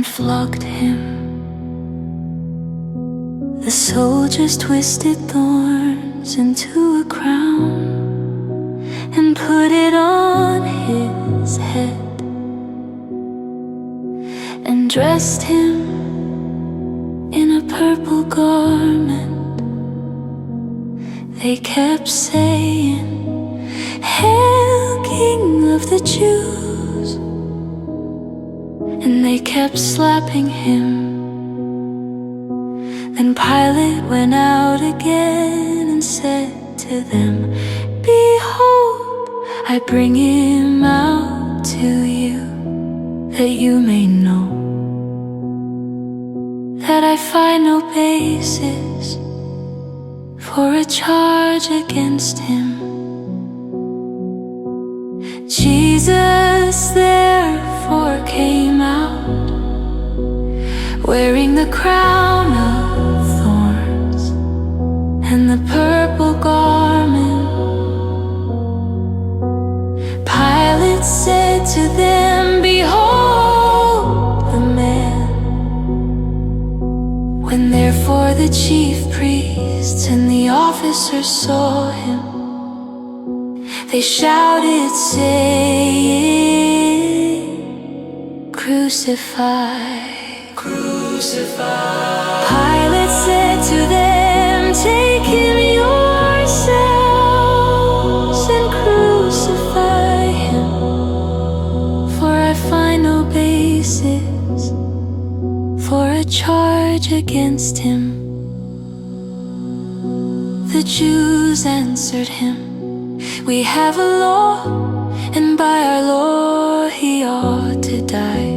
and flogged him. The soldiers twisted thorns into a crown and put it on his head, and dressed him in a purple garment. They kept saying, "Hail, King of the Jews!" And they kept slapping him. Then Pilate went out again and said to them, "Behold, I bring him out to you, that you may know that I find no basis for a charge against him." Jesus therefore came out, wearing the crown of thorns and the purple garment. Pilate said to them, "Behold the man." When therefore the chief priests and the officers saw him, they shouted, saying, "Crucify, crucify." Pilate said to them, "Take him yourselves and crucify him, for I find no basis for a charge against him." The Jews answered him, "We have a law, and by our law he ought to die,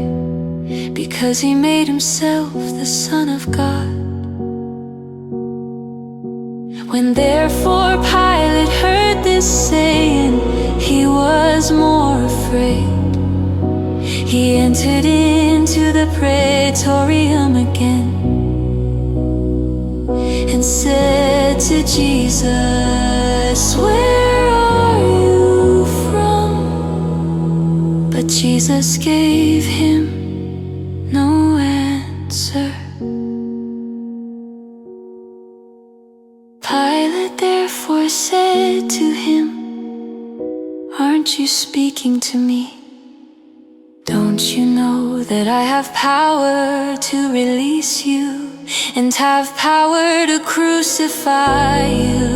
because he made himself the Son of God." When therefore Pilate heard this saying, he was more afraid. He entered into the praetorium again and said to Jesus, "Where are you from?" But Jesus gave him no answer. Pilate therefore said to him, "Aren't you speaking to me? Don't you know that I have power to release you and have power to crucify you?"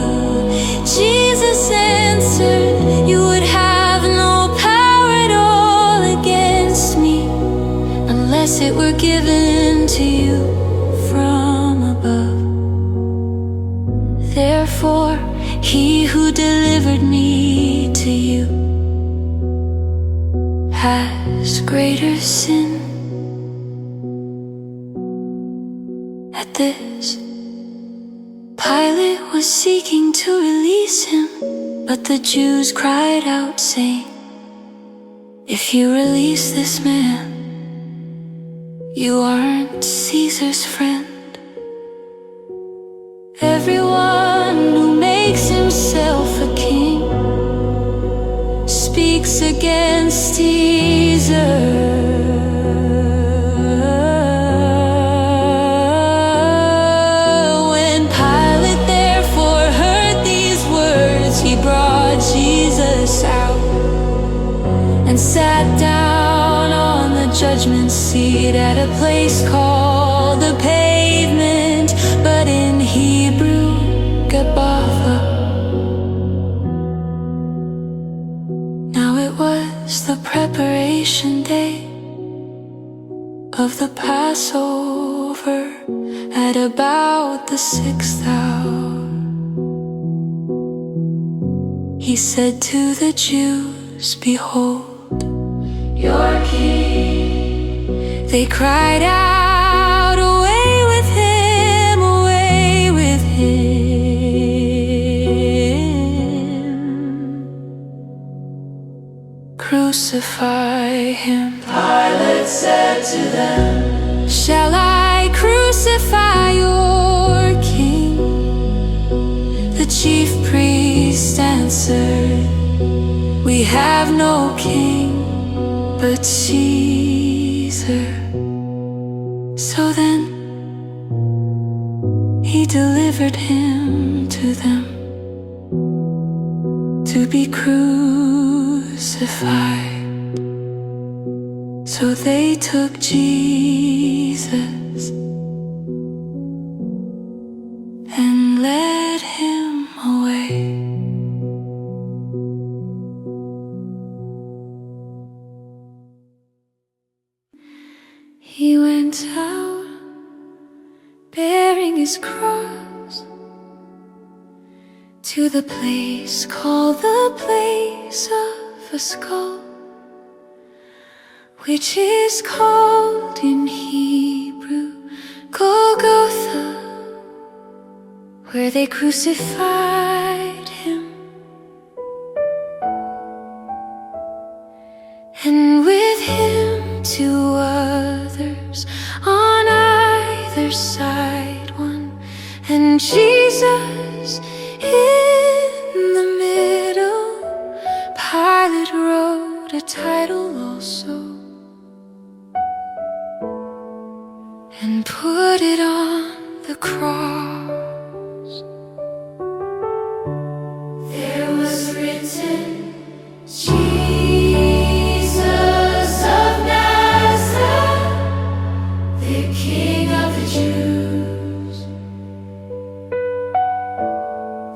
Jesus answered, "You would have no power at all against me unless it were given to you from above. Therefore, he who delivered me to you has greater sin." At this, Pilate was seeking to release him, but the Jews cried out, saying, "If you release this man, you aren't Caesar's friend. Everyone who makes himself a king speaks against Caesar." When Pilate therefore heard these words, he brought Jesus out and sat down on the judgment seat at a place called the Pavement, but in Hebrew, Gabbatha. Now it was the preparation day of the Passover at about the 6th hour. He said to the Jews, "Behold, your king." They cried out, "Away with him, away with him. Crucify him." Pilate said to them, "Shall I crucify your king?" The chief priest answered, "We have no king but Caesar." So then he delivered him to them to be crucified. So they took Jesus and led him away. He went out bearing his cross to the place called the place of a skull, which is called in Hebrew Golgotha, where they crucified him. And with him 2 others on either side, one and Jesus in the middle. Pilate wrote a title also and put it on the cross. There was written, Jesus of Nazareth, the King of the Jews.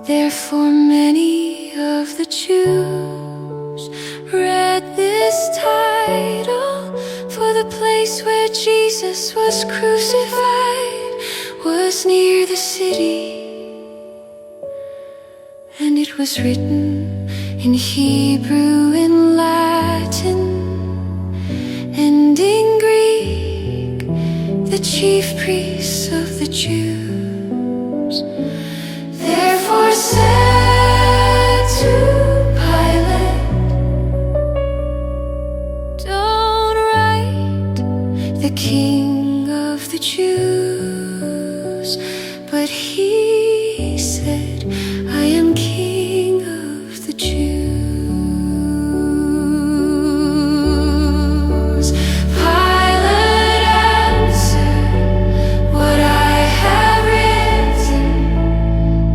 Therefore many of the Jews read this title, for the place where Jesus was crucified was near the city. And it was written in Hebrew, in Latin, and in Greek, the chief priests of the Jews. Therefore said to Pilate, don't write the King of the Jews, but he said, I am King of the Jews. Pilate answered, what I have written,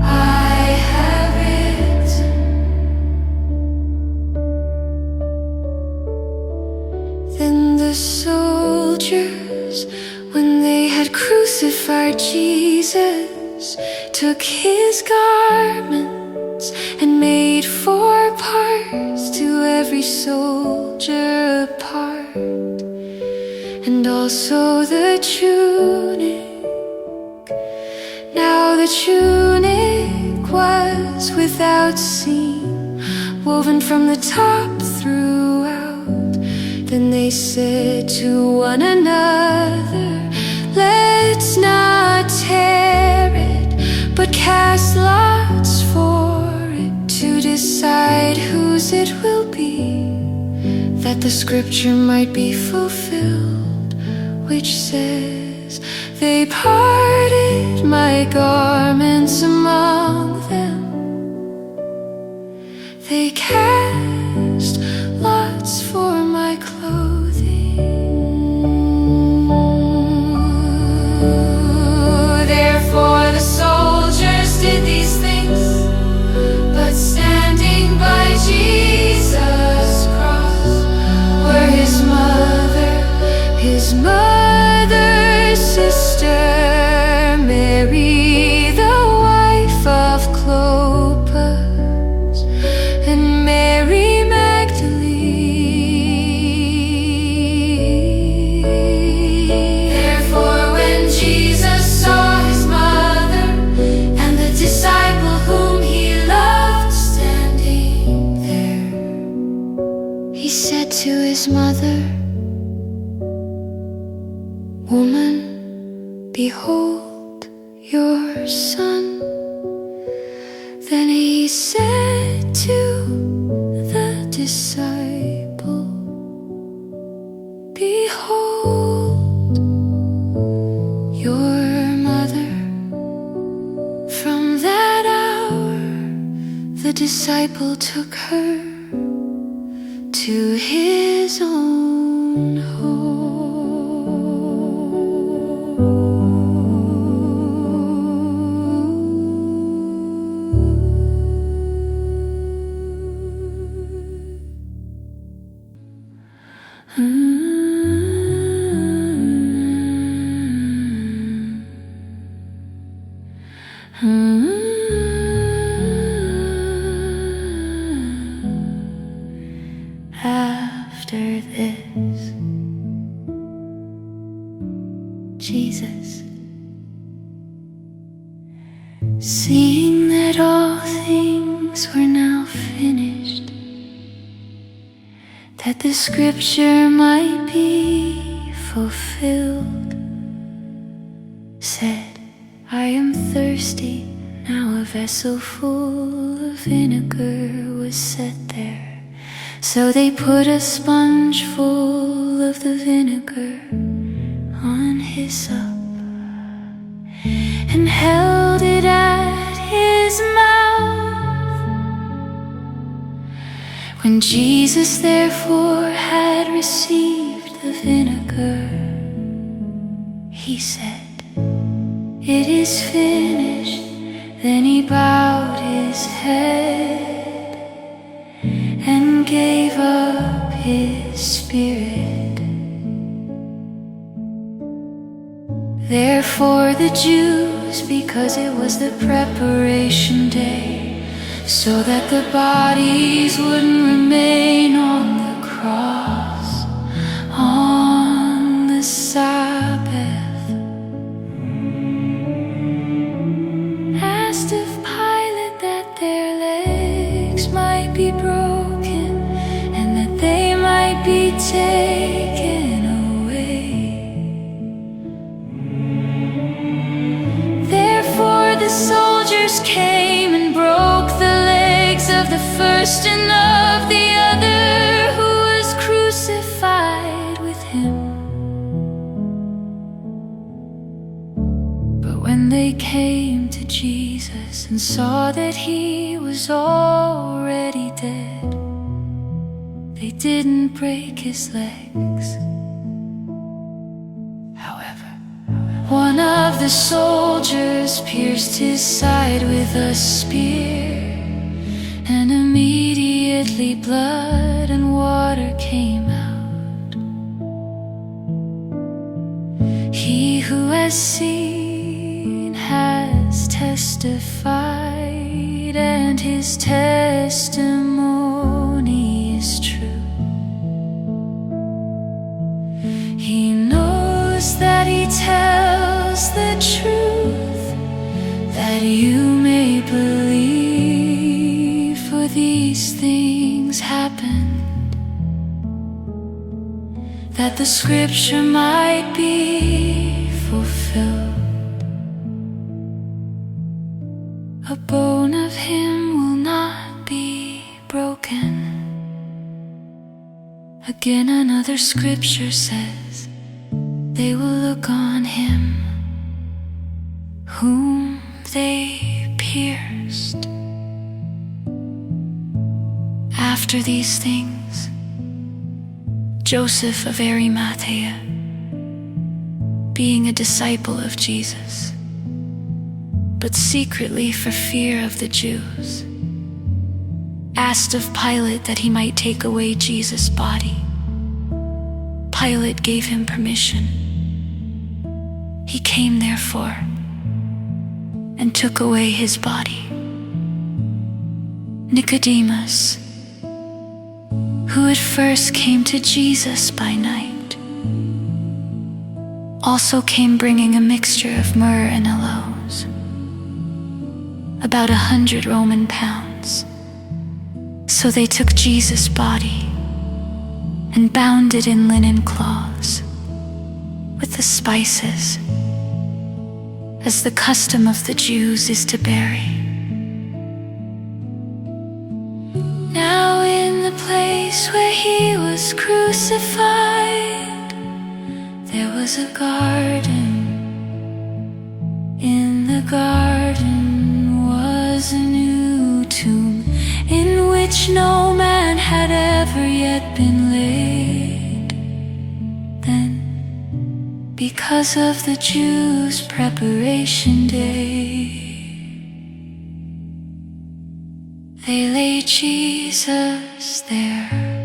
I have written. Then the soldiers, when they had crucified Jesus, took his garments and made 4 parts, to every soldier a part, and also the tunic. Now the tunic was without seam, woven from the top throughout. Then they said to one another, let's not tear it, but cast lots for it, to decide whose it will be, that the scripture might be fulfilled, which says, they parted my garments among them. They cast lots for my clothing. Therefore the soldiers did these things, but standing by Jesus' cross were his mother's sister Mary, the wife of Clopas, and Mary Magdalene. Therefore when Jesus saw his mother and the disciple whom he loved standing there, he said to his mother, woman, behold your son. Then he said to the disciple, behold your mother. From that hour the disciple took her to his own home. Jesus. Seeing that all things were now finished, that the scripture might be fulfilled, said, I am thirsty. Now a vessel full of vinegar was set there. So they put a sponge full of the vinegar on hyssop and held it at his mouth. When Jesus therefore had received the vinegar, he said, it is finished. Then he bowed his head and gave up his spirit. Therefore the Jews, because it was the preparation day, so that the bodies wouldn't remain on the cross on the Sabbath, asked of Pilate that their legs might be broken and that they might be taken away. Therefore the soldiers came and broke the legs of the first and of the other who was crucified with him. But when they came to Jesus and saw that he was already dead, they didn't break his legs. However, one of the soldiers pierced his side with a spear, and immediately blood and water came out. He who has seen has testified, and his testimony is true. He knows that he tells the truth, that you may believe, for these things happened, that the scripture might be fulfilled. A bone of him will not be broken. Again another scripture says, they will look on him whom they pierced. After these things, Joseph of Arimathea, being a disciple of Jesus, but secretly for fear of the Jews, asked of Pilate that he might take away Jesus' body. Pilate gave him permission. He came therefore and took away his body. Nicodemus, who at first came to Jesus by night, also came bringing a mixture of myrrh and aloes, about 100 Roman pounds. So they took Jesus' body and bound it in linen cloths with the spices, as the custom of the Jews is to bury. Now in the place where he was crucified, there was a garden. In the garden was a new tomb, in which no man had ever yet been laid. Then, because of the Jews' preparation day, they laid Jesus there.